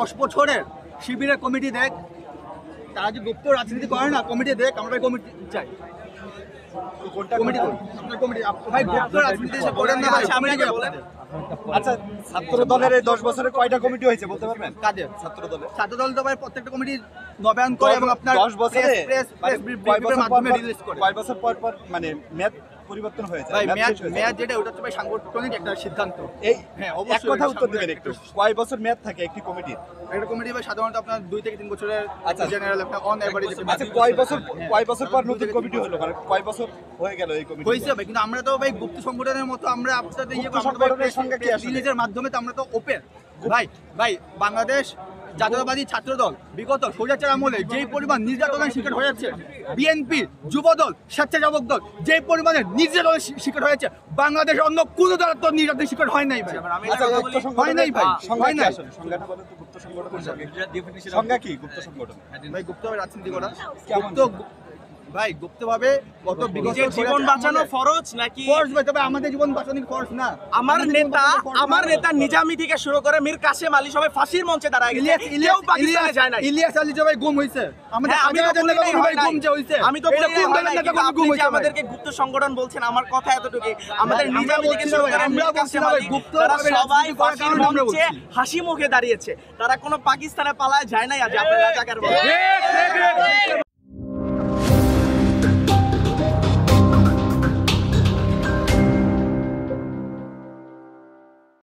10 বছরের শিবিরের কমিটি দেখ, তারা যে গুপ্ত রাজনীতি করে না, কমিটি দেখ, আমরা কমিটি চাই। কমিটি আপনার কমিটি ভাই গুপ্ত রাজনীতি এসে করেন না ভাই, কমিটি বলেন। আচ্ছা, ছাত্র দলের এই 10 বছরে কয়টা কমিটি হয়েছে বলতে পারবেন? কাদের ছাত্র দলের ছাত্র দল তো ভাই প্রত্যেকটা কমিটি নবায়ন করে এবং আপনার 10 বছরে প্রেস ব্রিফিংয়ের মাধ্যমে রিলিজ করে। কয় বছর পর পর মানে মেয়াদ পরিবর্তন হয়েছে? ভাই মেয়াদ যেটা ওটা তো ভাই সাংগঠনিক একটা সিদ্ধান্ত। এই হ্যাঁ এক অবশ্যই কথা উত্তর দিবেন একটু। কয় বছর মেয়াদ থাকে একটি কমিটির? একটা কমিটি ভাই সাধারণত আপনার 2 থেকে 3 বছরের আচ্ছা জেনারেল আপনার অন এভারেজ। আচ্ছা, কয় বছর পর নতুন কমিটি হলো? মানে কয় বছর হয়ে গেল এই কমিটি? হয়েছে ভাই, কিন্তু আমরা তো ভাই গুপ্ত সংগঠনের মতো আমরা আপনাদের গুপ্ত সংগঠনের সঙ্গে কি আসলে? রিলিজের মাধ্যমে তো আমরা তো ওপেন ভাই বাংলাদেশ জাতীয়তাবাদী ছাত্র দল বিগত স্বৈরাচার আমলে যেই পরিমাণ নির্যাতনের শিকার হয়েছে, বিএনপি যুবদল স্বেচ্ছাসেবক দল যে পরিমাণে নির্যাতনের শিকার হয়েছে, বাংলাদেশের অন্য কোনো দল তো নির্যাতনের শিকার হয় নাই ভাই। আচ্ছা, গুপ্ত হয় নাই ভাই, সংজ্ঞা হয় কি নাই। আসলে? সংজ্ঞাটা বলেন তো গুপ্ত সংগঠনের সংজ্ঞা কি? গুপ্ত সংগঠন ভাই গুপ্তভাবে রাজনীতি করা, কেমন? ভাই গুপ্তভাবে কত বিগত জীবন বাঁচানো ফরজ নাকি? ফরজ ভাই, তবে আমাদের জীবন বাঁচানো ফরজ না। আমার নেতা নিজামী থেকে শুরু করে মীর কাসেম আলী সবাই ফাঁসির মঞ্চে দাঁড়ায় গেছে। কেউ পাকিস্তানে যায় না। ইলিয়াস আলী যে ভাই গুম হইছে, আমাদের হ্যাঁ, আমি তো হাজার বলি হাজার নাই ভাই হয় নাই। গুম যে হইছে, আমি তো এটা বলি কোন নাই হয় দলের নাই, নেতা কিন্তু গুম আপনি যে হইছে ভাই? আমাদেরকে গুপ্ত সংগঠন বলছেন, আমার কথা এতটুকুই। আমাদের ভাই, নিজামী থেকে শুরু করে আমরা মীর বলছি কাসেম না ভাই, আলী, গুপ্তভাবে তারা সবাই রাজনীতি করার ফাঁসির কারণে আমরা মঞ্চে বলছি। হাসি মুখে দাঁড়িয়েছে। তারা কোনো পাকিস্তানে পালায় যায় নাই, আজ আপনারা রাজাকার বলেন।